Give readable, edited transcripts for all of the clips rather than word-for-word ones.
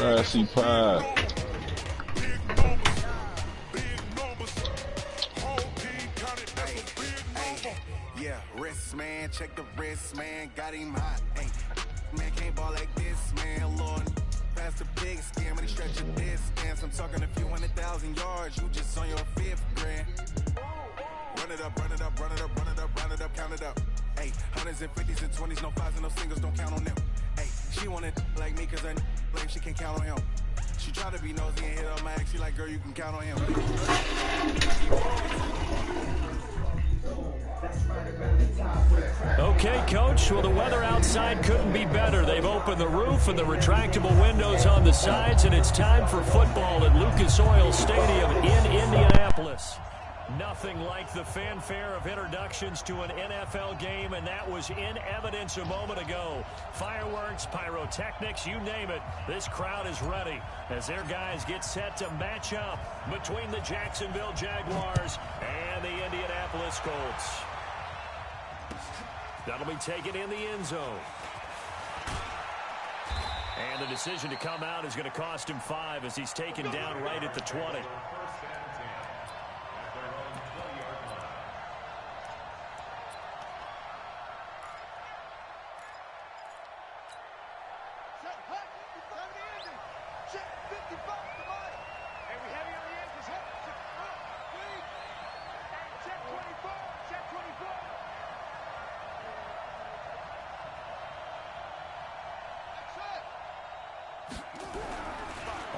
Classy pie. Yeah, wrist man, check the wrist man, got him hot. Hey, man can't ball like this, man. Lord, past the big scam and he stretch your distance. I'm talking a few 100,000 yards, you just on your 5th grand. Run it up, run it up, run it up, run it up, run it up, count it up. Hey, hundreds and 50s and 20s, no 5s and no singles, don't count on them. Hey, she wanted like me cause her blame, she can't count on him. She try to be nosy and hit up my ex, she like, girl, you can count on him. Okay, Coach. Well, the weather outside couldn't be better. They've opened the roof and the retractable windows on the sides, and it's time for football at Lucas Oil Stadium in Indianapolis. Nothing like the fanfare of introductions to an NFL game, and that was in evidence a moment ago. Fireworks, pyrotechnics, you name it. This crowd is ready as their guys get set to match up between the Jacksonville Jaguars and the Indianapolis Colts. That'll be taken in the end zone. And the decision to come out is going to cost him 5 as he's taken down right at the 20.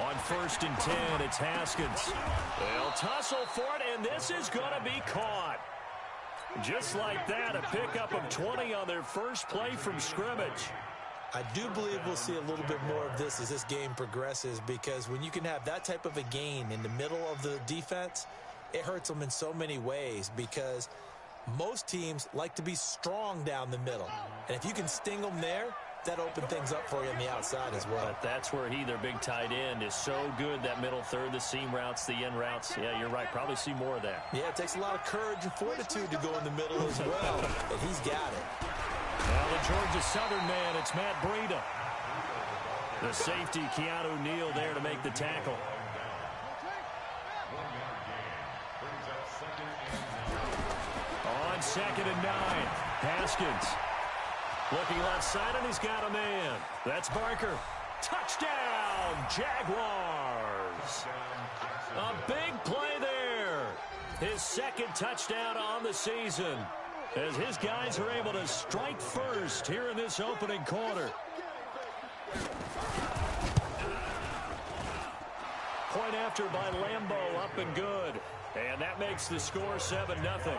On 1st and 10, it's Haskins. They'll tussle for it, and this is going to be caught. Just like that, a pickup of 20 on their first play from scrimmage. I do believe we'll see a little bit more of this as this game progresses, because when you can have that type of a gain in the middle of the defense, it hurts them in so many ways, because most teams like to be strong down the middle. And if you can sting them there, that opened things up for you on the outside as well. But that's where their big tight end, is so good, that middle third, the seam routes, the end routes. Yeah, you're right. Probably see more of that. Yeah, it takes a lot of courage and fortitude to go in the middle as well, and he's got it. Now the Georgia Southern man, it's Matt Breida. The safety, Keanu Neal, there to make the tackle. On 2nd and 9, Haskins. Looking left side, and he's got a man. That's Barker. Touchdown, Jaguars. A big play there. His 2nd touchdown on the season, as his guys are able to strike first here in this opening quarter. Point after by Lambo, up and good. And that makes the score 7-0.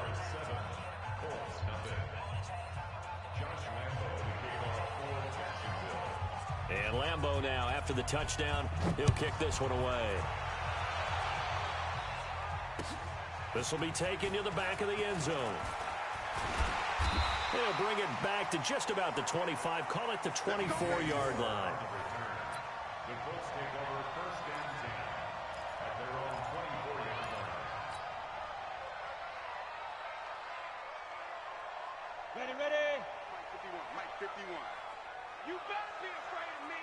And Lambo now, after the touchdown, he'll kick this one away. This will be taken to the back of the end zone. They'll bring it back to just about the 25, call it the 24-yard line. The Colts take over 1st and 10 at their own 24-yard line. Ready, ready. Mike 51. You better be afraid of me.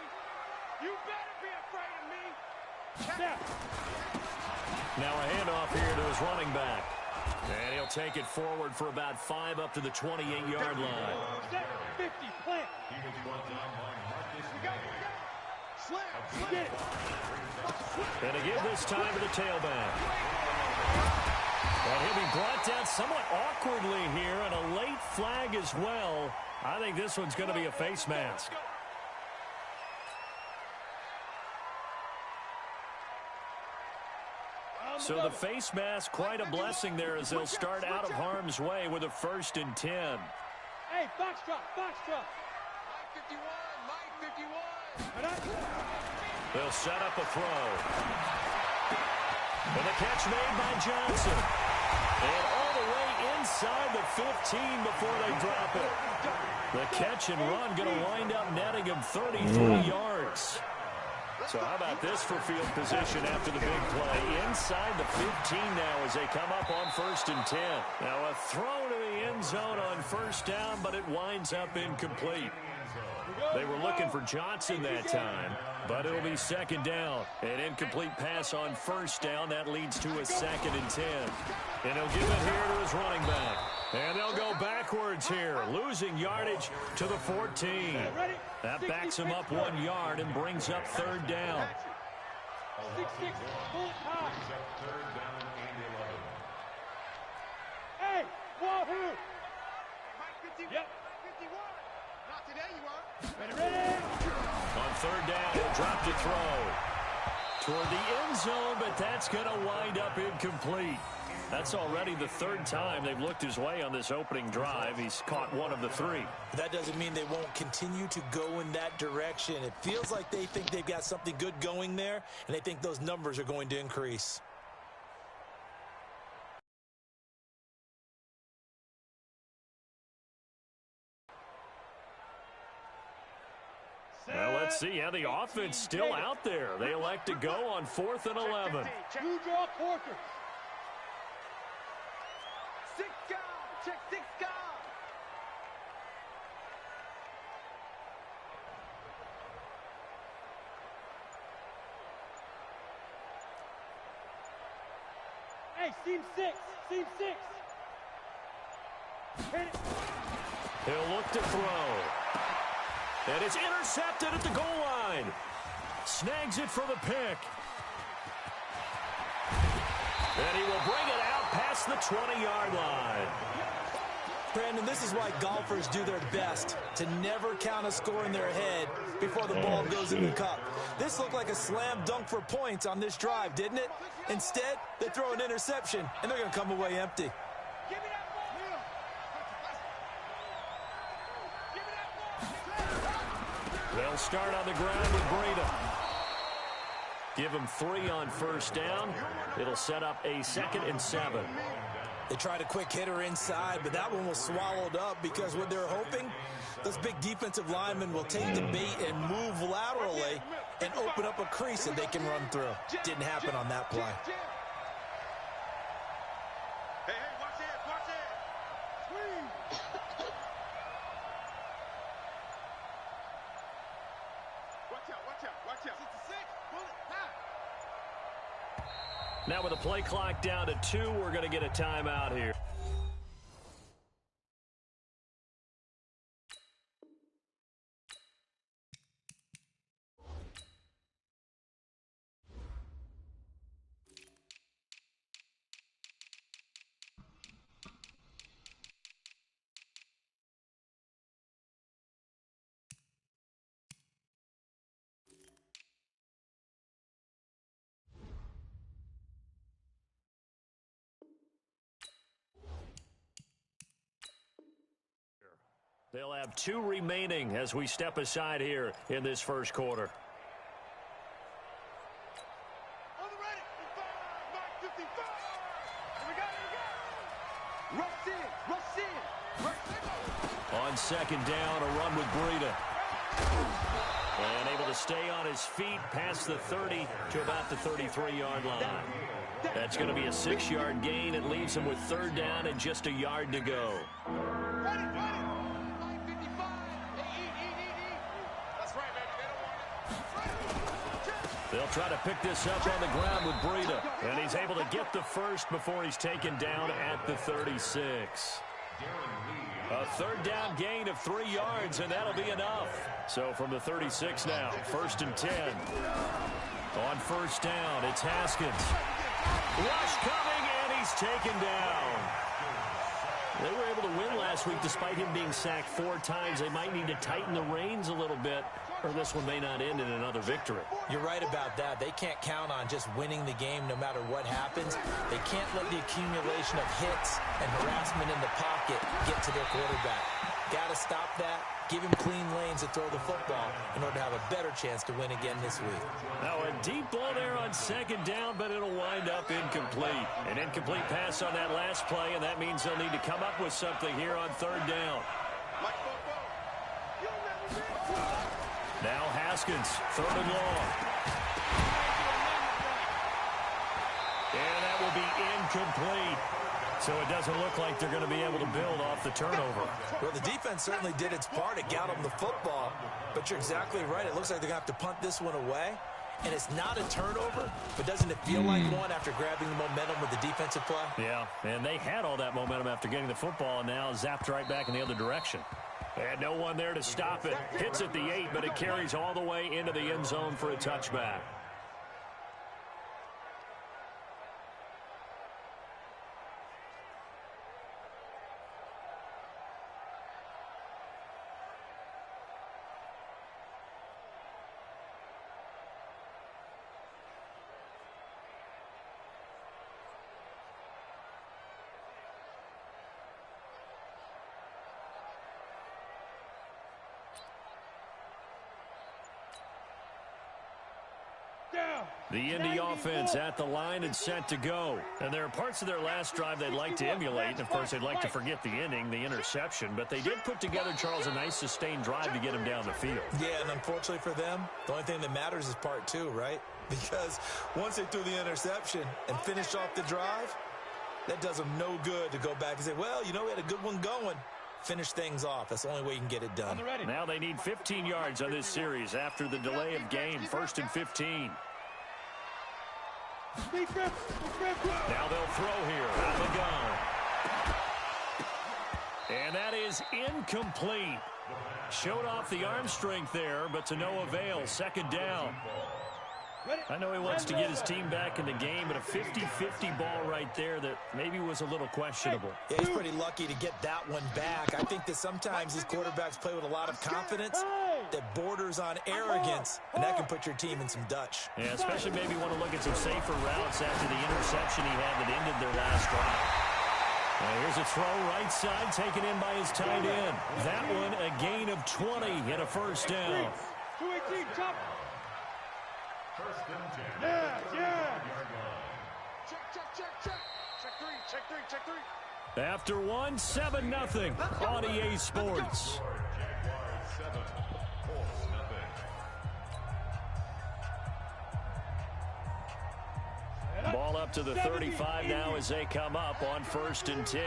You better be afraid of me. Snap. Now a handoff here to his running back. And he'll take it forward for about 5 up to the 28-yard line. Set 50, plant. He was brought down by Marcus. Slam, get it. And to give this time to the tailback. And he'll be brought down somewhat awkwardly here, and a late flag as well. I think this one's going to be a face mask. So the face mask, quite a blessing there, as they'll start out of harm's way with a 1st and 10. Hey, box drop, box drop. Mike 51. They'll set up a throw. And the catch made by Johnson. And all the way inside the 15 before they drop it. The catch and run going to wind up netting him 33 yards. So how about this for field position after the big play? Inside the 15 now as they come up on 1st and 10. Now a throw to the end zone on 1st down, but it winds up incomplete. They were looking for Johnson that time, but it'll be second down. An incomplete pass on first down. That leads to a 2nd and 10. And he'll give it here to his running back. And they'll go backwards here, losing yardage to the 14. That backs him up 1 yard and brings up 3rd down. 6-6, full time. Hey, wahoo! Yep. 51. Not today, you are. Ready? On 3rd down, he'll drop to throw toward the end zone, but that's going to wind up incomplete. That's already the 3rd time they've looked his way on this opening drive. He's caught 1 of the 3. That doesn't mean they won't continue to go in that direction. It feels like they think they've got something good going there, and they think those numbers are going to increase. Well, let's see how the offense still out there. They elect to go on 4th and 11. You draw quarters. 6 guard. Check 6 guard. Hey, seam 6. Seam 6. Hit it. He'll look to throw. And it's intercepted at the goal line. Snags it for the pick. And he will bring it out past the 20-yard line. Brandon, this is why golfers do their best to never count a score in their head before the ball goes in the cup. This looked like a slam dunk for points on this drive, didn't it? Instead, they throw an interception, and they're going to come away empty. Give me that ball. Give me that ball. They'll start on the ground with Breida. Give him 3 on first down. It'll set up a 2nd and 7. They tried a quick hitter inside, but that one was swallowed up because what they're hoping, those big defensive linemen will take the bait and move laterally and open up a crease that they can run through. Didn't happen on that play. Hey, watch it, watch it. Swing. Watch out, watch out, watch out. 66, bullet, high. Now with the play clock down to 2, we're going to get a timeout here. They'll have 2 remaining as we step aside here in this first quarter. On the ready. 55. Here we go, here we go. Rush in, rush in, rush in. On second down, a run with Breida. And able to stay on his feet past the 30 to about the 33-yard line. That's going to be a 6-yard gain. It leaves him with 3rd down and just a yard to go. Ready, ready. 55. That's right, baby. They don't want it. They'll try to pick this up on the ground with Breida. And he's able to get the first before he's taken down at the 36. A 3rd down gain of 3 yards, and that'll be enough. So from the 36 now, 1st and 10. On first down, it's Haskins. Rush coming, and he's taken down. They were able to win last week despite him being sacked 4 times. They might need to tighten the reins a little bit, or this one may not end in another victory. You're right about that. They can't count on just winning the game no matter what happens. They can't let the accumulation of hits and harassment in the pocket get to their quarterback. Got to stop that, give him clean lanes to throw the football in order to have a better chance to win again this week. Now a deep ball there on second down, but it'll wind up incomplete. An incomplete pass on that last play, and that means they'll need to come up with something here on 3rd down. Now Haskins, 3rd and long. And that will be incomplete. So it doesn't look like they're going to be able to build off the turnover. Well, the defense certainly did its part. It got them the football. But you're exactly right. It looks like they're going to have to punt this one away. And it's not a turnover, but doesn't it feel like one after grabbing the momentum with the defensive play? Yeah, and they had all that momentum after getting the football, and now zapped right back in the other direction. And no one there to stop it. Hits at the 8, but it carries all the way into the end zone for a touchback. The Indy offense at the line and set to go. And there are parts of their last drive they'd like to emulate. And, of course, they'd like to forget the ending, the interception. But they did put together, Charles, a nice sustained drive to get him down the field. Yeah, and unfortunately for them, the only thing that matters is part 2, right? Because once they threw the interception and finished off the drive, that does them no good to go back and say, well, you know, we had a good one going. Finish things off. That's the only way you can get it done. Now they need 15 yards on this series after the delay of game. 1st and 15. Now they'll throw here out of the gun. And that is incomplete. Showed off the arm strength there, but to no avail. 2nd down. I know he wants to get his team back in the game, but a 50-50 ball right there that maybe was a little questionable. Yeah, he's pretty lucky to get that one back. I think that sometimes these quarterbacks play with a lot of confidence that borders on arrogance, and that can put your team in some Dutch. Yeah, especially maybe want to look at some safer routes after the interception he had that ended their last drive. Now here's a throw right side taken in by his tight end. That one a gain of 20 and a 1st down. 218, chop. 1st and 10. Yeah. Check. Check three. After one, 7-0 on EA Sports. Jaguars 7, Colts nothing. Ball up to the 35 now as they come up on 1st and 10.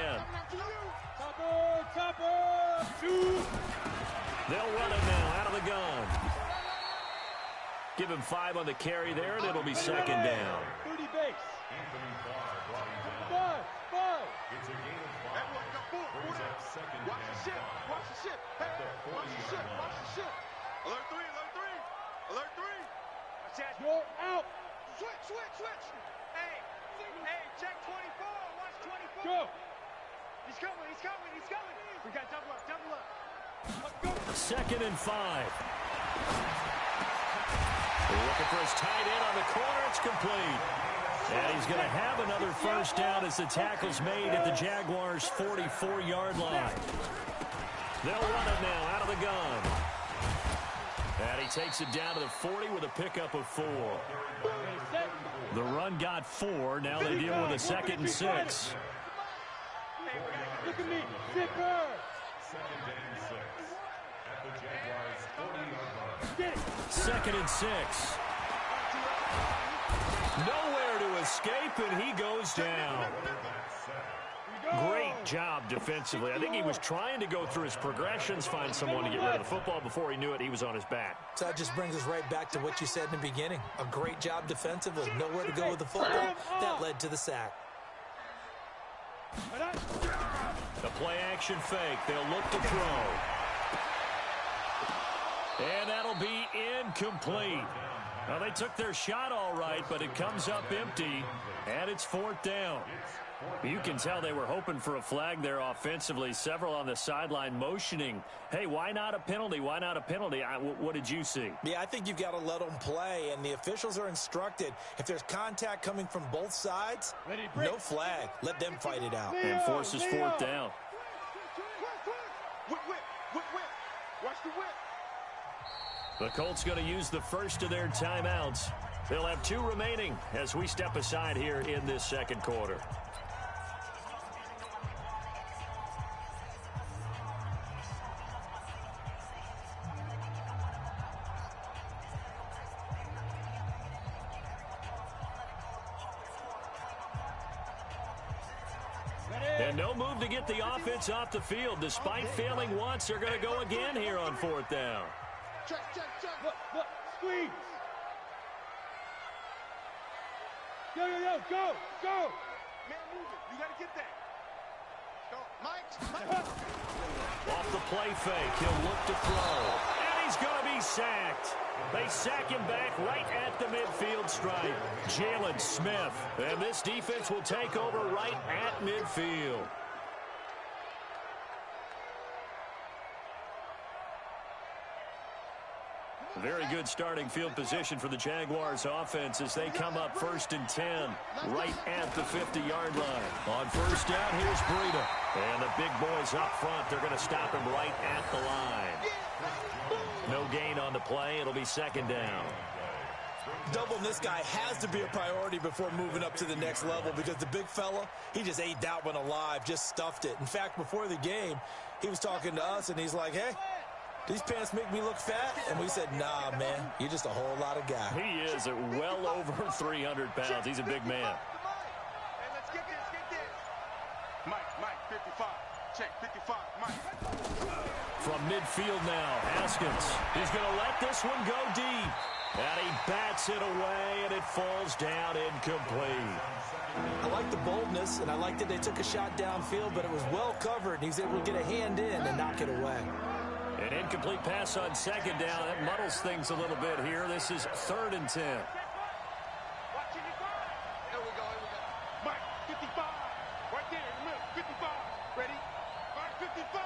Topper. They'll run it now out of the gun. Give him 5 on the carry there, and it'll be 2nd down. 30 base. Anthony Barr brought him down. 5. It's a gain of 5. Brings up 2nd and 5. Watch the ship. At the 40-yard line. Watch the ship. Alert 3. Go out. Switch. Hey, check 24. Watch 24. Go. He's coming. We got double up. Let's go. 2nd and 5. Looking for his tight end on the corner. It's complete. And he's going to have another 1st down as the tackle's made at the Jaguars' 44-yard line. They'll run it now out of the gun. And he takes it down to the 40 with a pickup of 4. The run got 4. Now they deal with a 2nd and 6. Look at me. Zipper. 2nd and 6. At the Jaguars' 40-yard line. Get it. 2nd and 6. Nowhere to escape, and he goes down. Great job defensively. I think he was trying to go through his progressions, find someone to get rid of the football. Before he knew it, he was on his back. So that just brings us right back to what you said in the beginning. A great job defensively. Nowhere to go with the football. That led to the sack. The play-action fake. They'll look to throw. And that'll be incomplete. Well, they took their shot all right, but it comes up empty, and it's 4th down. You can tell they were hoping for a flag there offensively. Several on the sideline motioning, hey, why not a penalty? Why not a penalty? What did you see? Yeah, I think you've got to let them play, and the officials are instructed. If there's contact coming from both sides, no flag. Let them fight it out. And forces 4th down. Whip. Watch the whip. The Colts going to use the first of their timeouts. They'll have 2 remaining as we step aside here in this 2nd quarter. Ready? And no move to get the offense off the field. Despite failing once, they're going to go again here on 4th down. Check. Look. Squeeze. Go. Man, move it. You got to get that. Go. Mike. Off the play fake, he'll look to throw. And he's going to be sacked. They sack him back right at the midfield stripe. Jalen Smith. And this defense will take over right at midfield. Very good starting field position for the Jaguars offense as they come up 1st and 10 right at the 50-yard line. On 1st down, here's Breida. And the big boys up front, they're going to stop him right at the line. No gain on the play. It'll be 2nd down. Doubling this guy has to be a priority before moving up to the next level because the big fella, he just ate that one alive, just stuffed it. In fact, before the game, he was talking to us, and he's like, hey, these pants make me look fat? And we said, nah, man, you're just a whole lot of guy. He is at well over 300 pounds. He's a big man. Hey, let's get this. Mike, 55. Check, 55, Mike. From midfield now, Haskins. He's going to let this one go deep. And he bats it away, and it falls down incomplete. I like the boldness, and I like that they took a shot downfield, but it was well covered, and he's able to get a hand in and knock it away. An incomplete pass on 2nd down. That muddles things a little bit here. This is 3rd and 10. Here we go. Mike, 55. Right there in the middle. 55. Ready? Mike, 55.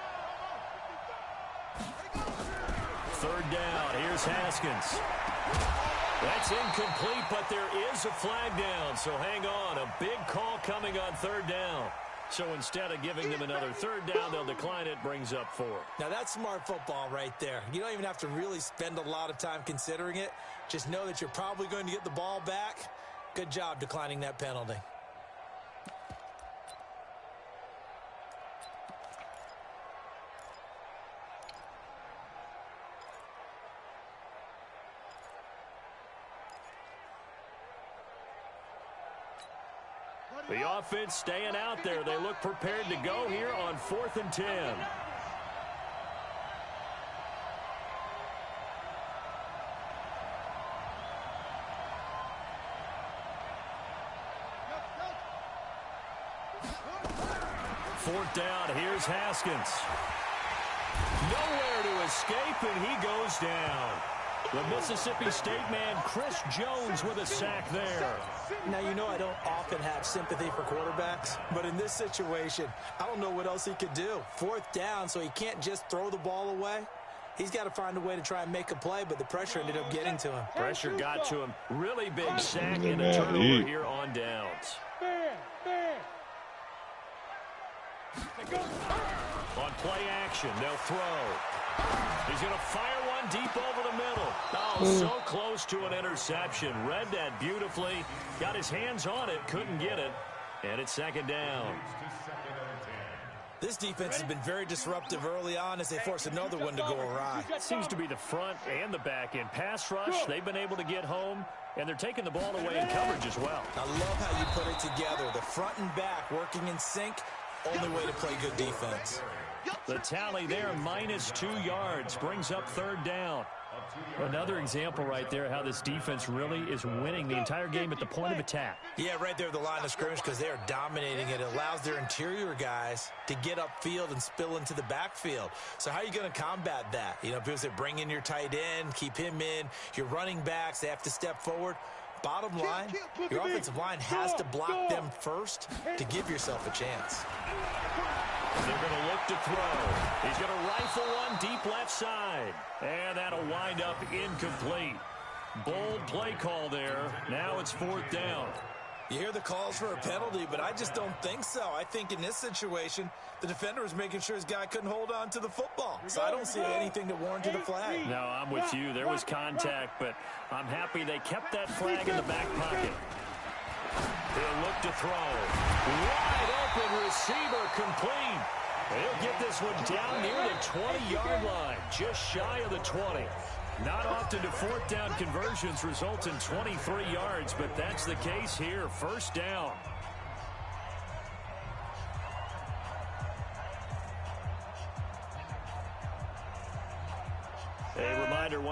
3rd down. Here's Haskins. That's incomplete, but there is a flag down. So hang on. A big call coming on 3rd down. So instead of giving them another 3rd down, they'll decline it, brings up 4. Now, that's smart football right there. You don't even have to really spend a lot of time considering it. Just know that you're probably going to get the ball back. Good job declining that penalty. The offense staying out there. They look prepared to go here on 4th and 10. Fourth down, here's Haskins. Nowhere to escape, and he goes down. The Mississippi State man, Chris Jones, with a sack there. Now, you know I don't often have sympathy for quarterbacks, but in this situation, I don't know what else he could do. 4th down, so he can't just throw the ball away. He's got to find a way to try and make a play, but the pressure ended up getting to him. Pressure got to him. Really big sack and a turnover here on downs. On play action, they'll throw. He's going to fire one deep over the middle. Oh, so close to an interception. Read that beautifully. Got his hands on it, couldn't get it. And it's 2nd down. This defense has been very disruptive early on as they force another one to go awry. Seems to be the front and the back end. Pass rush, they've been able to get home, and they're taking the ball away in coverage as well. I love how you put it together. The front and back working in sync. Only way to play good defense. The tally there, -2 yards, brings up 3rd down. Another example right there how this defense really is winning the entire game at the point of attack. Yeah, right there at the line of scrimmage because they are dominating it. It allows their interior guys to get upfield and spill into the backfield. So how are you going to combat that? You know, people say bring in your tight end, keep him in. Your running backs, they have to step forward. Bottom line, your offensive line has to block them first to give yourself a chance. They're going to look to throw. He's going to rifle one deep left side. And that'll wind up incomplete. Bold play call there. Now it's 4th down. You hear the calls for a penalty, but I just don't think so. I think in this situation, the defender was making sure his guy couldn't hold on to the football. So I don't see anything that warranted a flag. No, I'm with you. There was contact, but I'm happy they kept that flag in the back pocket. He'll look to throw. Wide open receiver complete. He'll get this one down near the 20-yard line, just shy of the 20. Not often do 4th down conversions result in 23 yards, but that's the case here. 1st down.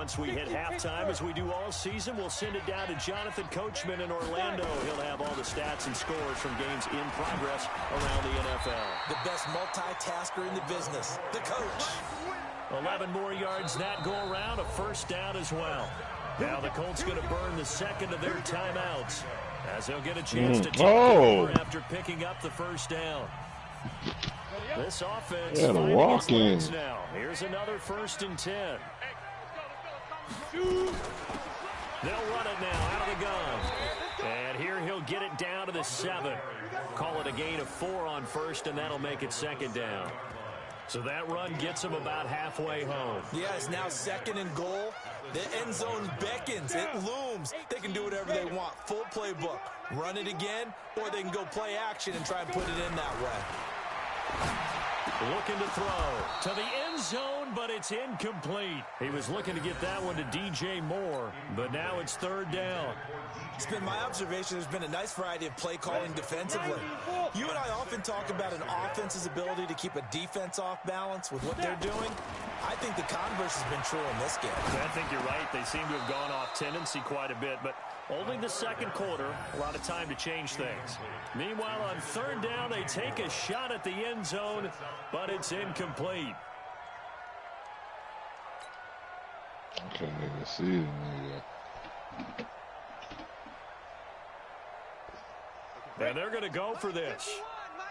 once we hit halftime, as we do all season, we'll send it down to Jonathan Coachman in Orlando. He'll have all the stats and scores from games in progress around the NFL. The best multitasker in the business, the coach. 11 more yards that go around, a first down as well. Now the Colts going to burn the second of their timeouts, as they'll get a chance to take over after picking up the first down. This offense finding its legs now. Here's another 1st and 10. They'll run it now out of the gun. And here he'll get it down to the 7. Call it a gain of 4 on first, and that'll make it 2nd down. So that run gets him about halfway home. Yeah, it's now 2nd and goal. The end zone beckons. It looms. They can do whatever they want. Full playbook. Run it again, or they can go play action and try and put it in that way. Looking to throw to the end zone, but it's incomplete. He was looking to get that one to DJ Moore, but now it's 3rd down. It's been my observation there's been a nice variety of play calling defensively. You and I often talk about an offense's ability to keep a defense off balance with what they're doing. I think the converse has been true in this game. I think you're right. They seem to have gone off tendency quite a bit, but only the 2nd quarter, a lot of time to change things. Meanwhile, on 3rd down, they take a shot at the end zone, but it's incomplete. I can't even see it nigga. And they're going to go for this.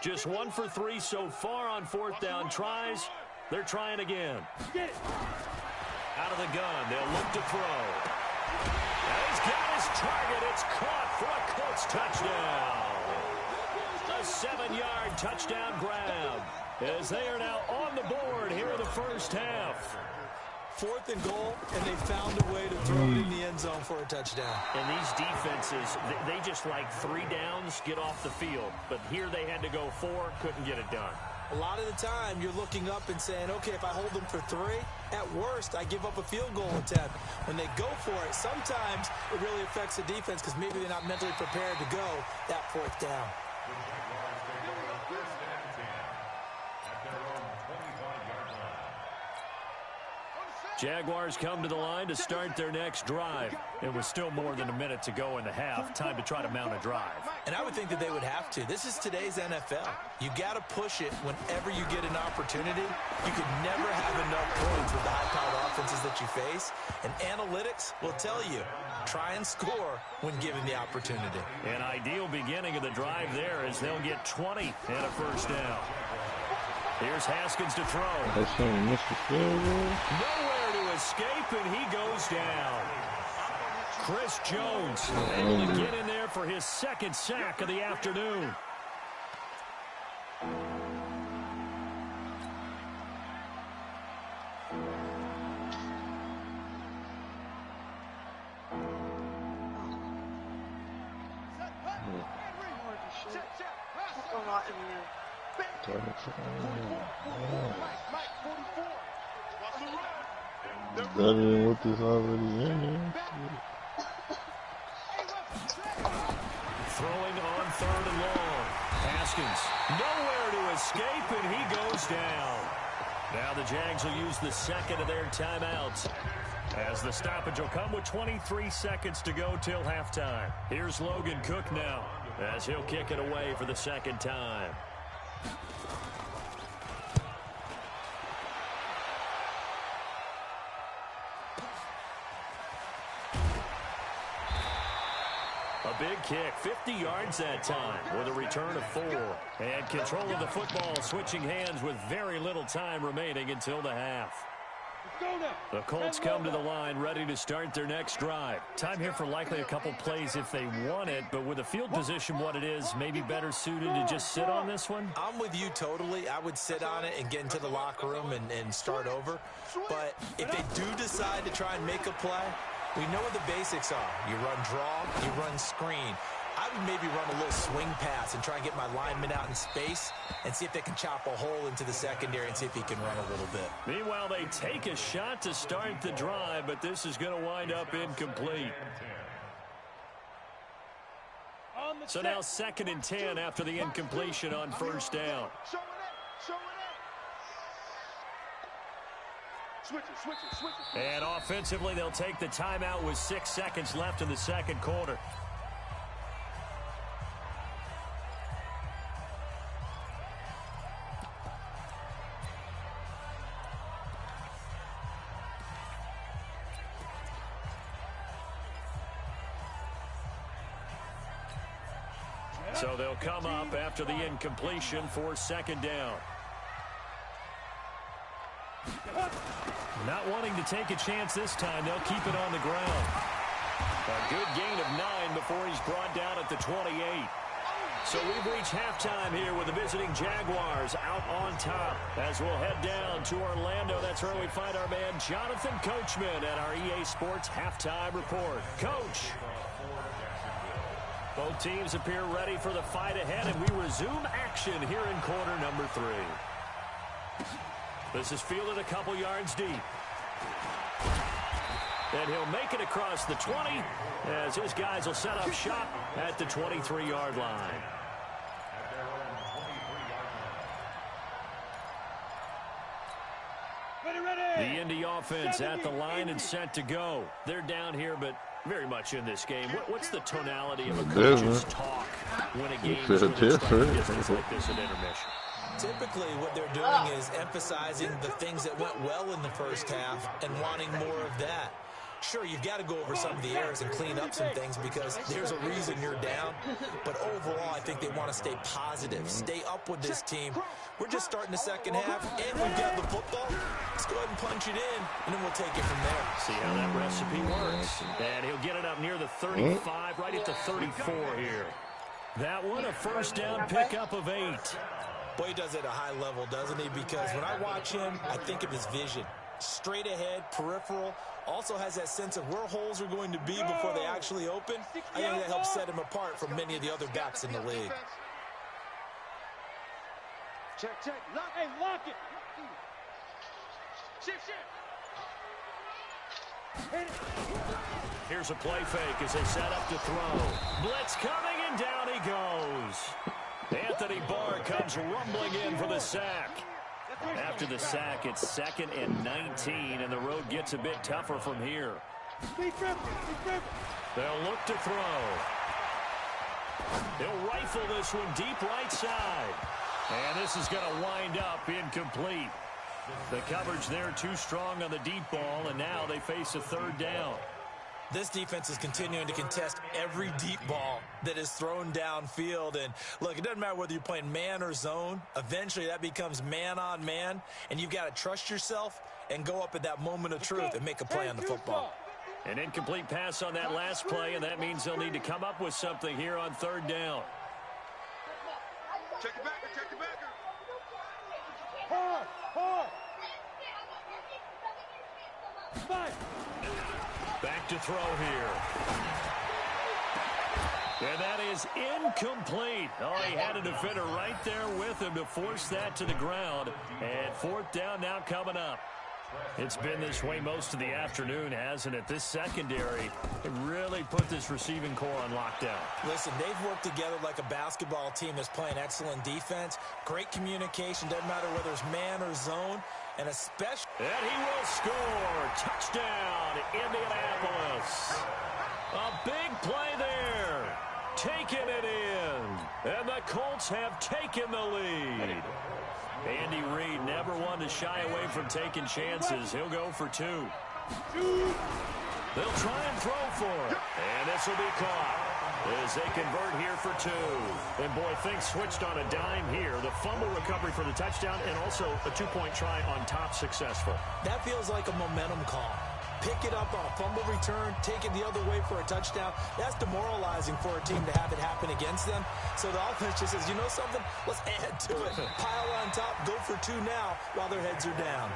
Just 1 for 3 so far on 4th down tries. They're trying again. Out of the gun, they'll look to throw. And he's got his target. It's caught for a Colts touchdown. A 7-yard touchdown grab, as they are now on the board here in the first half. 4th and goal, and they found a way to throw it in the end zone for a touchdown. And these defenses, they just like 3 downs, get off the field. But here they had to go 4, couldn't get it done. A lot of the time, you're looking up and saying, okay, if I hold them for 3, at worst, I give up a field goal attempt. When they go for it, sometimes it really affects the defense because maybe they're not mentally prepared to go that 4th down. Jaguars come to the line to start their next drive. It was still more than a minute to go in the half. Time to try to mount a drive. And I would think that they would have to. This is today's NFL. You got to push it whenever you get an opportunity. You could never have enough points with the high-powered offenses that you face. And analytics will tell you, try and score when given the opportunity. An ideal beginning of the drive there as they'll get 20 and a first down. Here's Haskins to throw. Nowhere to escape, and he goes down. Chris Jones able to get in there for his 2nd sack of the afternoon. Better than what this already in there. Throwing on 3rd and long. Haskins nowhere to escape, and he goes down. Now the Jags will use the 2nd of their timeouts, as the stoppage will come with 23 seconds to go till halftime. Here's Logan Cook now, as he'll kick it away for the 2nd time. A big kick, 50 yards that time, with a return of 4. And control of the football switching hands with very little time remaining until the half. The Colts come to the line ready to start their next drive. Time here for likely a couple plays if they want it, but with the field position what it is, maybe better suited to just sit on this one? I'm with you totally. I would sit on it and get into the locker room and start over. But if they do decide to try and make a play, we know what the basics are. You run draw, you run screen. I would maybe run a little swing pass and try and get my lineman out in space and see if they can chop a hole into the secondary and see if he can run a little bit. Meanwhile, they take a shot to start the drive, but this is going to wind up incomplete. So now 2nd and 10 after the incompletion on 1st down. And offensively, they'll take the timeout with 6 seconds left in the second quarter. So they'll come up after the incompletion for second down. Not wanting to take a chance this time, they'll keep it on the ground. A good gain of 9 before he's brought down at the 28. So we've reached halftime here with the visiting Jaguars out on top. As we'll head down to Orlando, that's where we find our man Jonathan Coachman at our EA Sports Halftime Report. Coach. Both teams appear ready for the fight ahead, and we resume action here in quarter number 3. This is fielded a couple yards deep. And he'll make it across the 20 as his guys will set up shop at the 23-yard line. The Indy offense at the line and set to go. They're down here, but very much in this game. What's the tonality of a coach's talk when a game is within striking distance like this at intermission? Typically, what they're doing is emphasizing the things that went well in the first half and wanting more of that. Sure, you've got to go over some of the errors and clean up some things because there's a reason you're down. But overall, I think they want to stay positive, stay up with this team. We're just starting the second half, and we've got the football. Let's go ahead and punch it in, and then we'll take it from there. See how that recipe works. And he'll get it up near the 35, right at the 34 here. That one, a first down pickup of 8. Boy, he does it at a high level, doesn't he? Because when I watch him, I think of his vision. Straight ahead, peripheral, also has that sense of where holes are going to be before they actually open. I think that helps set him apart from many of the other backs in the league. Check. Lock it. Shift. Here's a play fake as they set up to throw. Blitz coming, and down he goes. Anthony Barr comes rumbling in for the sack. After the sack, it's 2nd and 19, and the road gets a bit tougher from here. They'll look to throw. They'll rifle this one deep right side. And this is going to wind up incomplete. The coverage there too strong on the deep ball, and now they face a third down. This defense is continuing to contest every deep ball that is thrown downfield. And, look, it doesn't matter whether you're playing man or zone. Eventually, that becomes man-on-man, and you've got to trust yourself and go up at that moment of truth and make a play on the football. An incomplete pass on that last play, and that means they'll need to come up with something here on third down. Check the backer. Hard. Back to throw here. And that is incomplete. Oh, he had a defender right there with him to force that to the ground. And fourth down now coming up. It's been this way most of the afternoon, hasn't it? This secondary really put this receiving core on lockdown. Listen, they've worked together like a basketball team that's playing excellent defense. Great communication, doesn't matter whether it's man or zone. And especially... And he will score. Touchdown, Indianapolis. A big play there. Taking it in. And the Colts have taken the lead. Andy Reid never one to shy away from taking chances. He'll go for 2. They'll try and throw for it. And this will be caught as they convert here for 2. And, boy, things switched on a dime here. The fumble recovery for the touchdown and also a 2-point try on top successful. That feels like a momentum call. Pick it up on a fumble return, take it the other way for a touchdown. That's demoralizing for a team to have it happen against them. So the offense just says, you know something? Let's add to it. Pile on top, go for 2 now while their heads are down.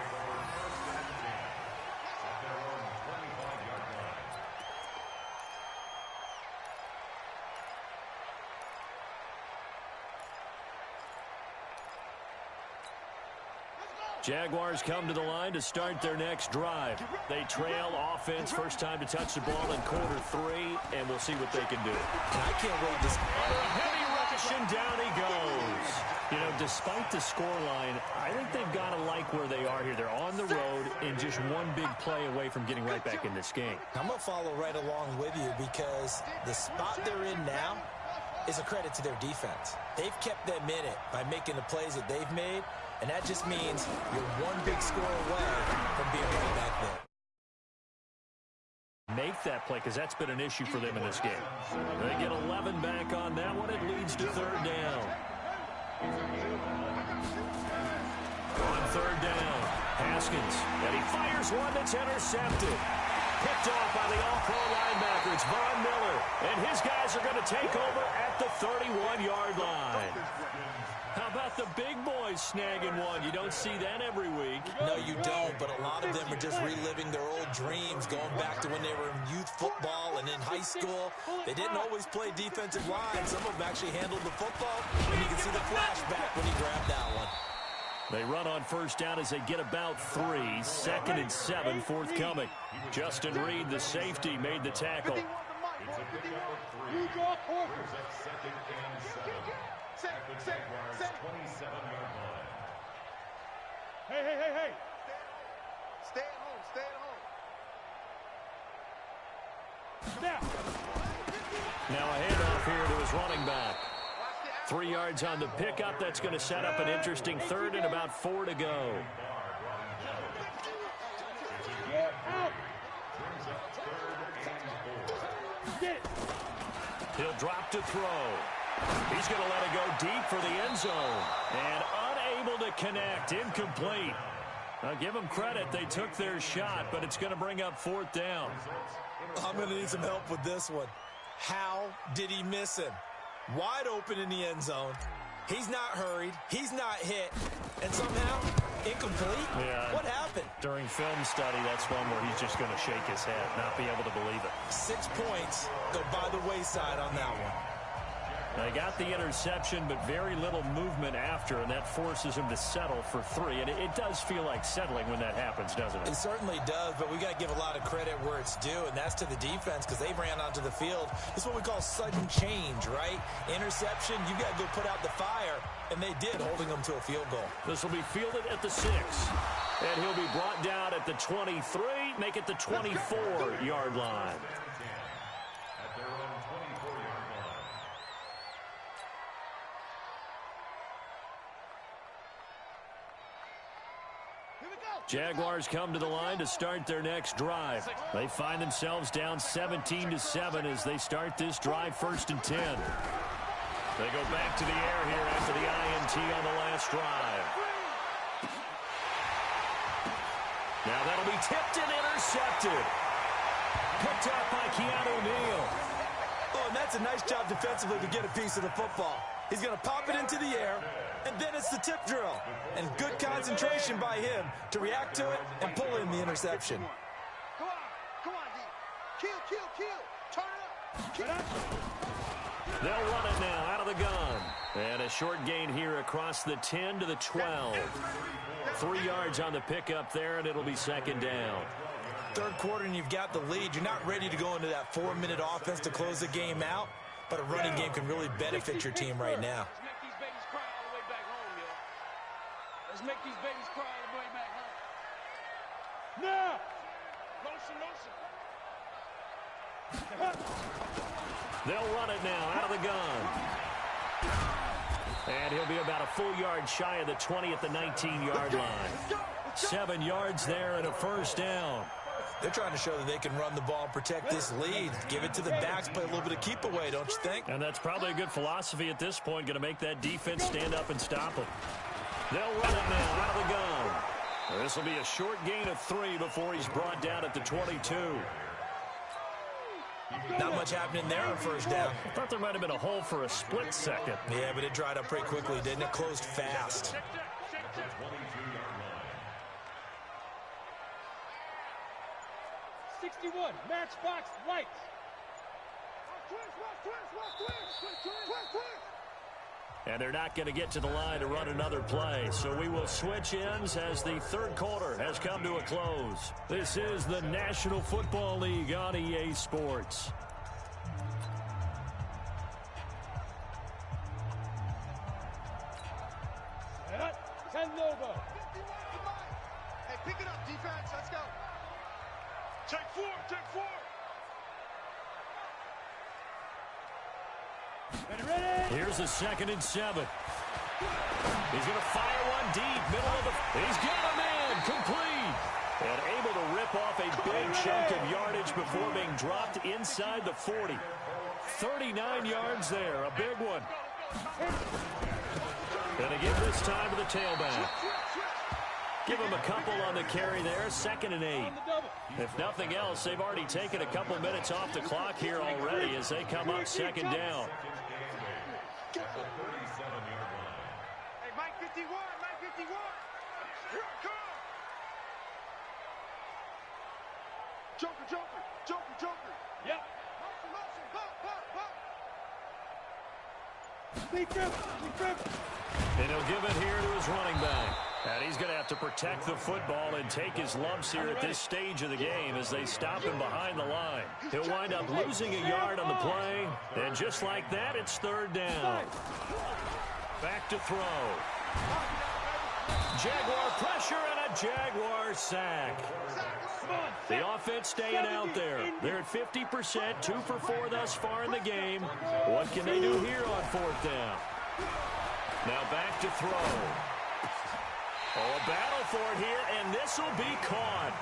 Jaguars come to the line to start their next drive. They trail offense, first time to touch the ball in quarter 3, and we'll see what they can do. I can't wait to... A heavy rush, and down he goes. You know, despite the scoreline, I think they've got to like where they are here. They're on the road and just one big play away from getting right back in this game. I'm going to follow right along with you because the spot they're in now is a credit to their defense. They've kept them in it by making the plays that they've made, and that just means you're one big score away from being right back there. Make that play because that's been an issue for them in this game. They get 11 back on that one. It leads to third down. On third down, Haskins, and he fires one that's intercepted. Picked off by the all-pro linebacker. It's Von Miller, and his guys are going to take over at the 31-yard line. How about the big boys snagging one? You don't see that every week. No, you don't, but a lot of them are just reliving their old dreams, going back to when they were in youth football and in high school. They didn't always play defensive line. Some of them actually handled the football, and you can see the flashback when he grabbed that one. They run on first down as they get about 3. 2nd and 7 forthcoming. Justin Reed, the safety, made the tackle. Hey. Stay at home. Now a handoff here to his running back. 3 yards on the pickup. That's going to set up an interesting third and about 4 to go. He'll drop to throw. He's going to let it go deep for the end zone. And unable to connect. Incomplete. I'll give them credit. They took their shot, but it's going to bring up 4th down. I'm going to need some help with this one. How did he miss him? Wide open in the end zone. He's not hurried. He's not hit. And somehow, incomplete? Yeah. What happened? During film study, that's one where he's just going to shake his head, not be able to believe it. 6 points go by the wayside on that one. They got the interception, but very little movement after, and that forces him to settle for 3. And it does feel like settling when that happens, doesn't it? It certainly does, but we got to give a lot of credit where it's due, and that's to the defense because they ran onto the field. This is what we call sudden change, right? Interception, you got to go put out the fire, and they did, holding them to a field goal. This will be fielded at the 6. And he'll be brought down at the 23, make it the 24-yard line. Jaguars come to the line to start their next drive. They find themselves down 17-7 as they start this drive 1st and 10. They go back to the air here after the INT on the last drive. Now that'll be tipped and intercepted. Picked up by Keanu Neal. Oh, and that's a nice job defensively to get a piece of the football. He's going to pop it into the air, and then it's the tip drill. And good concentration by him to react to it and pull in the interception. Come on, D. Kill. Turn it up. They'll run it now out of the gun. And a short gain here across the 10 to the 12. 3 yards on the pickup there, and it'll be 2nd down. Third quarter, and you've got the lead. You're not ready to go into that 4-minute offense to close the game out, but a running game can really benefit your team right now. Let's make these babies cry all the way back home. Now! Motion. They'll run it now out of the gun. And he'll be about a full yard shy of the 20 at the 19-yard line. 7 yards there and a 1st down. They're trying to show that they can run the ball and protect this lead. Give it to the backs, play a little bit of keep away, don't you think? And that's probably a good philosophy at this point, going to make that defense stand up and stop it. They'll run it now out of the gun. This will be a short gain of 3 before he's brought down at the 22. Not much happening there on 1st down. I thought there might have been a hole for a split second. Yeah, but it dried up pretty quickly, didn't it? Closed fast. 61, matchbox lights. And they're not going to get to the line to run another play. So we will switch ends as the third quarter has come to a close. This is the National Football League on EA Sports. 10 logo. Hey, pick it up, defense. Let's go. Take 4, take 4. Ready? Here's a 2nd and 7. He's going to fire one deep, middle of the... He's got a man, complete. And able to rip off a big chunk of yardage before being dropped inside the 40. 39 yards there, a big one. And again this time to the tailback. Give him a couple on the carry there, 2nd and 8. If nothing else, they've already taken a couple minutes off the clock here already as they come up 2nd down. Hey, Mike 51, Mike 51. Here I come. Joker, Joker, Joker, Joker. Yep. Motion, motion, pop, pop, pop. Deep grip, deep grip. And he'll give it here to his running back. And he's going to have to protect the football and take his lumps here at this stage of the game as they stop him behind the line. He'll wind up losing a yard on the play. And just like that, it's 3rd down. Back to throw. Jaguar pressure and a Jaguar sack. The offense staying out there. They're at 50%, 2 for 4 thus far in the game. What can they do here on 4th down? Now back to throw. Oh, a battle for it here, and this will be caught.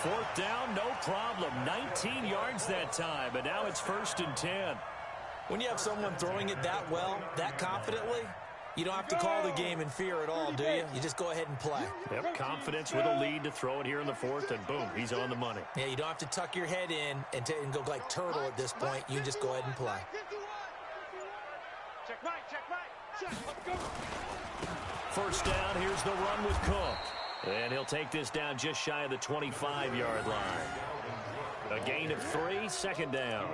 4th down, no problem. 19 yards that time, but now it's 1st and 10. When you have someone throwing it that well, that confidently, you don't have to call the game in fear at all, do you? You just go ahead and play. Yep, confidence with a lead to throw it here in the 4th, and boom, he's on the money. Yeah, you don't have to tuck your head in and go like turtle at this point. You just go ahead and play. Check right, check right. Check, let's go. 1st down, here's the run with Cook. And he'll take this down just shy of the 25-yard line. A gain of 3, 2nd down.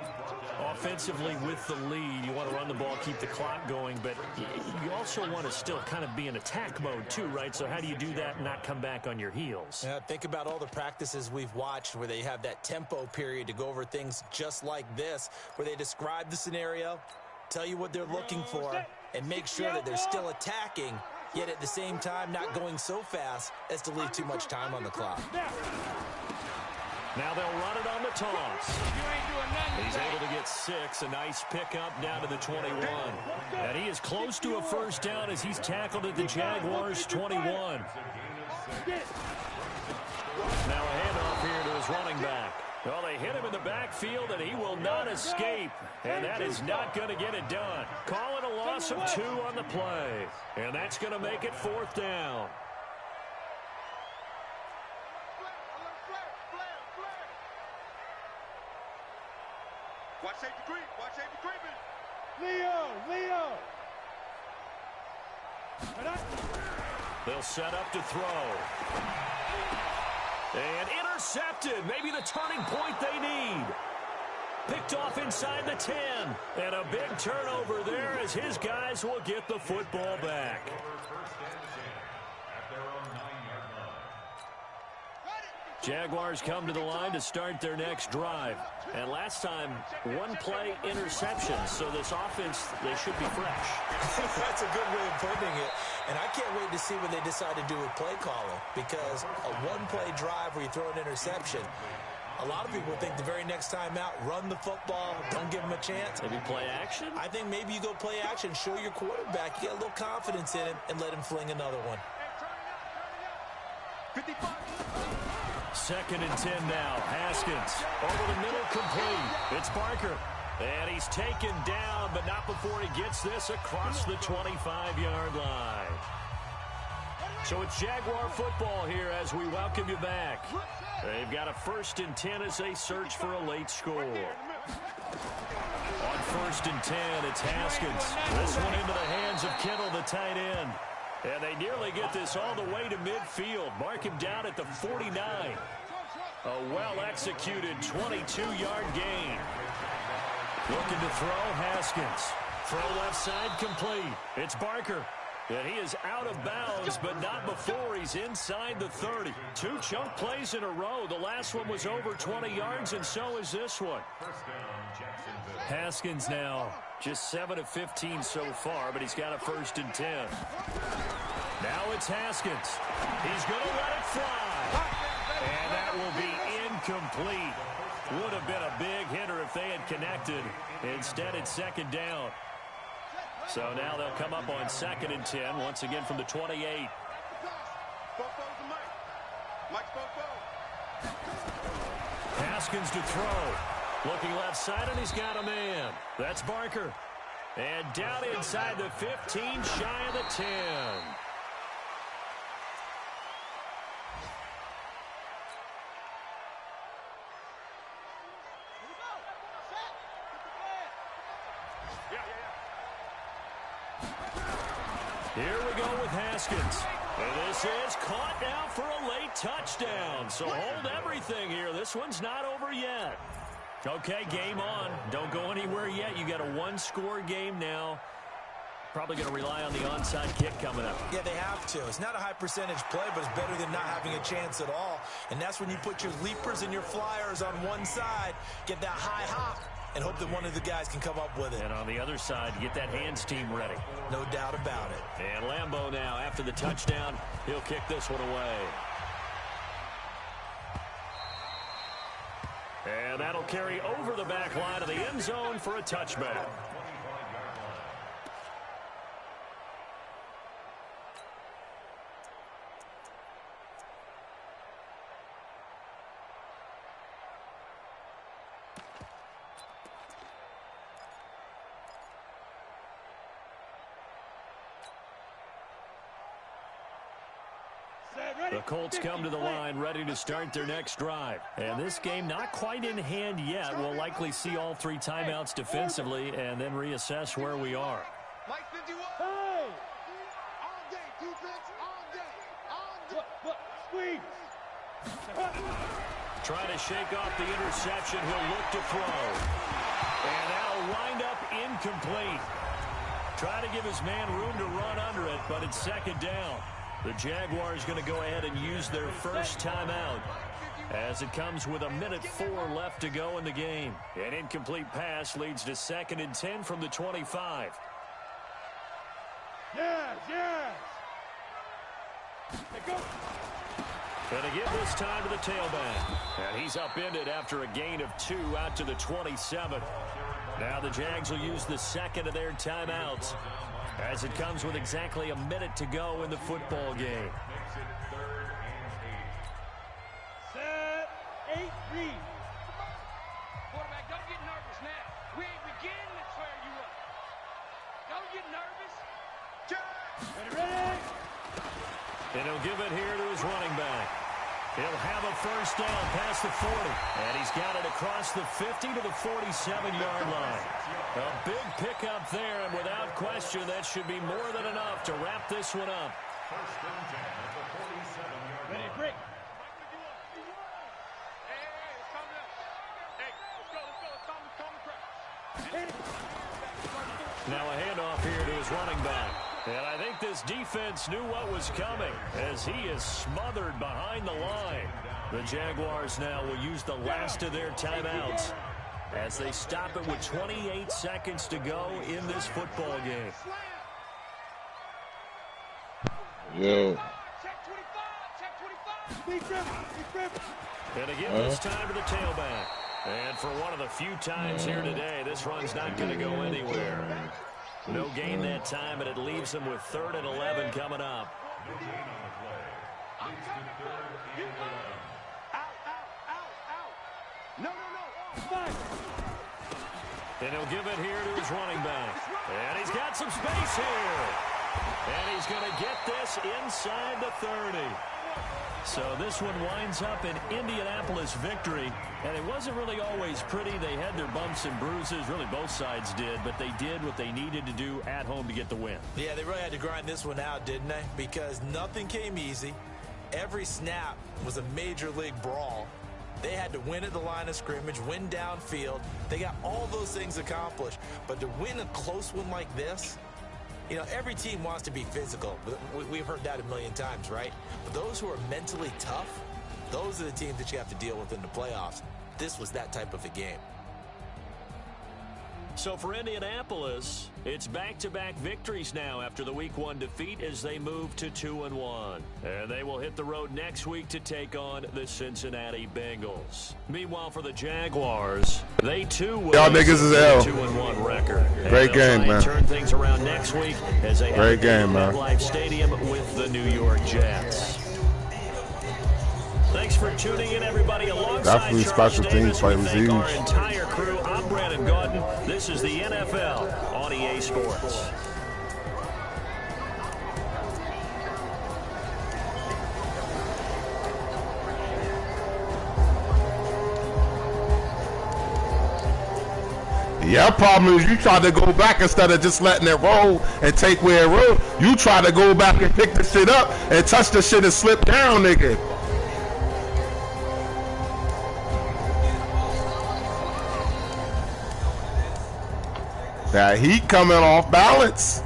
Offensively with the lead, you want to run the ball, keep the clock going, but you also want to still kind of be in attack mode too, right? So how do you do that and not come back on your heels? Yeah, think about all the practices we've watched where they have that tempo period to go over things just like this, where they describe the scenario, tell you what they're looking for, and make sure that they're still attacking, yet at the same time not going so fast as to leave too much time on the clock. Now they'll run it on the toss. He's able to get 6. A nice pickup down to the 21. And he is close to a 1st down as he's tackled at the Jaguars' 21. Now a handoff here to his running back. Well, they hit him in the backfield, and he will not escape. And that is not going to get it done. Call it a loss of 2 on the play. And that's going to make it 4th down. Watch safety creep. Watch safety creeping. Leo. They'll set up to throw. And intercepted. Maybe the turning point they need. Picked off inside the 10. And a big turnover there as his guys will get the football back. Jaguars come to the line to start their next drive. And last time, 1-play interception. So this offense, they should be fresh. That's a good way of putting it. And I can't wait to see what they decide to do with play calling. Because a 1-play drive where you throw an interception, a lot of people think the very next time out, run the football, don't give them a chance. Maybe play action? I think maybe you go play action, show your quarterback, you get a little confidence in him, and let him fling another one. 55. 2nd and 10 now. Haskins over the middle, complete. It's Barker. And he's taken down, but not before he gets this across the 25-yard line. So it's Jaguar football here as we welcome you back. They've got a 1st and 10 as they search for a late score. On 1st and 10, it's Haskins. This one into the hands of Kittle, the tight end. And they nearly get this all the way to midfield. Mark him down at the 49. A well-executed 22-yard gain. Looking to throw, Haskins. Throw left side, complete. It's Barker. And he is out of bounds, but not before he's inside the 30. 2 chunk plays in a row. The last one was over 20 yards, and so is this one. Haskins now just 7 of 15 so far, but he's got a 1st and 10. Now it's Haskins. He's going to let it fly. And that will be incomplete. Would have been a big hitter if they had connected. Instead, it's second down. So now they'll come up on 2nd and 10, once again from the 28. Haskins to throw. Looking left side, and he's got a man. That's Barker. And down inside the 15, shy of the 10. Here we go with Haskins. And this is caught now for a late touchdown. So hold everything here. This one's not over yet. Okay, game on. Don't go anywhere yet. You got a one-score game now. Probably going to rely on the onside kick coming up. Yeah, they have to. It's not a high-percentage play, but it's better than not having a chance at all. And that's when you put your leapers and your flyers on one side, get that high hop, and hope that one of the guys can come up with it. And on the other side, get that hands team ready. No doubt about it. And Lambeau now, after the touchdown, he'll kick this one away. And that'll carry over the back line of the end zone for a touchback. The Colts come to the line ready to start their next drive. And this game not quite in hand yet. We'll likely see all 3 timeouts defensively and then reassess where we are. Hey! All day, defense, all day. Squeeze. Trying to shake off the interception. He'll look to throw. And that'll wind up incomplete. Try to give his man room to run under it, but it's second down. The Jaguars going to go ahead and use their first timeout as it comes with 1:04 left to go in the game. An incomplete pass leads to 2nd and 10 from the 25. Yes. Go. Going to give this time to the tailback. And he's upended after a gain of 2 out to the 27. Now the Jags will use the second of their timeouts as it comes with exactly a minute to go in the football game. Set, 8, read. Quarterback, don't get nervous now. We ain't beginning to tear you up. Don't get nervous. Ready? And he'll give it here to his running back. He'll have a first down past the 40. And he's got it across the 50 to the 47-yard line. A big pickup there, and without question, that should be more than enough to wrap this one up. First and 10 at the 47-yard line. Ready, break. Now a handoff here to his running back. And I think this defense knew what was coming as he is smothered behind the line. The Jaguars now will use the last of their timeouts as they stop it with 28 seconds to go in this football game. Yo. And again, this time to the tailback. And for one of the few times here today, this run's not going to go anywhere. No gain that time, and it leaves them with 3rd and 11 coming up. And he'll give it here to his running back. And he's got some space here. And he's going to get this inside the 30. So this one winds up an Indianapolis victory. And it wasn't really always pretty. They had their bumps and bruises. Really, both sides did. But they did what they needed to do at home to get the win. Yeah, they really had to grind this one out, didn't they? Because nothing came easy. Every snap was a major league brawl. They had to win at the line of scrimmage, win downfield. They got all those things accomplished. But to win a close one like this, you know, every team wants to be physical. We've heard that a million times, right? But those who are mentally tough, those are the teams that you have to deal with in the playoffs. This was that type of a game. So for Indianapolis, it's back-to-back victories now after the Week 1 defeat as they move to 2-1. And they will hit the road next week to take on the Cincinnati Bengals. Meanwhile, for the Jaguars, they too will y'all niggas is L. 2-1 record. Great game, man. Turn things around next week as they Great game, man. MetLife Stadium with the New York Jets. Thanks for tuning in, everybody. Alongside Definitely special teams play was huge. Our entire crew. I'm Brandon Gordon. This is the NFL on EA Sports. Yeah, problem is you try to go back instead of just letting it roll and take where it roll. You try to go back and pick the shit up and touch the shit and slip down, nigga. That heat coming off balance.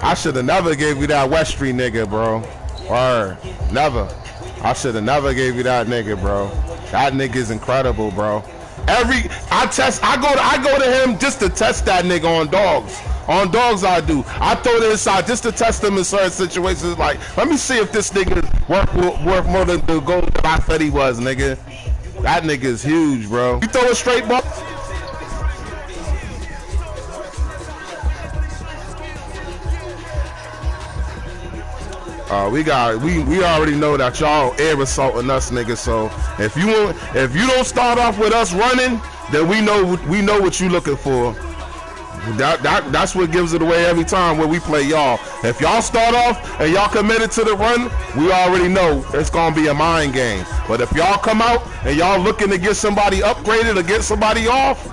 I should have never gave you that West Street nigga, bro. Word. Never. I should have never gave you that nigga, bro. That nigga's incredible, bro. I go to him just to test that nigga on dogs. On dogs I do. I throw it inside just to test him in certain situations. Like, let me see if this nigga is worth more than the goal that I said he was, nigga. That nigga is huge, bro. You throw a straight ball. We already know that y'all air assaulting us, niggas. So if you don't start off with us running, then we know what you looking for. That's what gives it away every time when we play y'all. If y'all start off and y'all committed to the run, we already know it's gonna be a mind game. But if y'all come out and y'all looking to get somebody upgraded or get somebody off,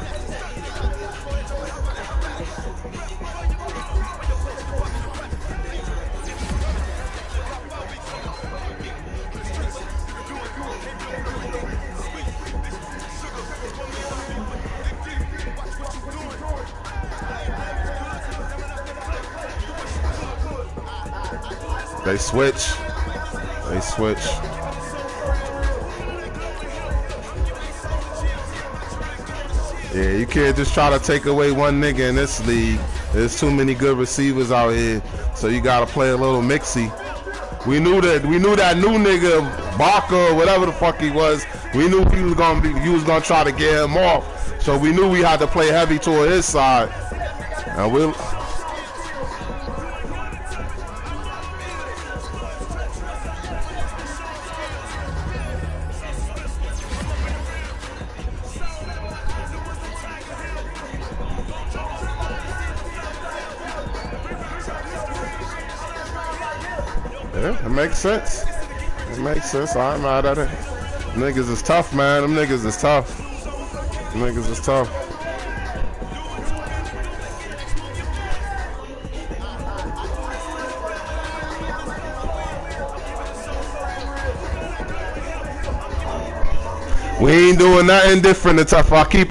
they switch. Yeah, you can't just try to take away one nigga in this league. There's too many good receivers out here, so you gotta play a little mixy. We knew that new nigga Barker or whatever the fuck he was. We knew he was gonna try to get him off. So we knew we had to play heavy toward his side. And we'll. Yeah, it makes sense. It makes sense. I'm mad at it. Niggas is tough, man. Them niggas is tough. Them niggas is tough. We ain't doing nothing different than tough. I keep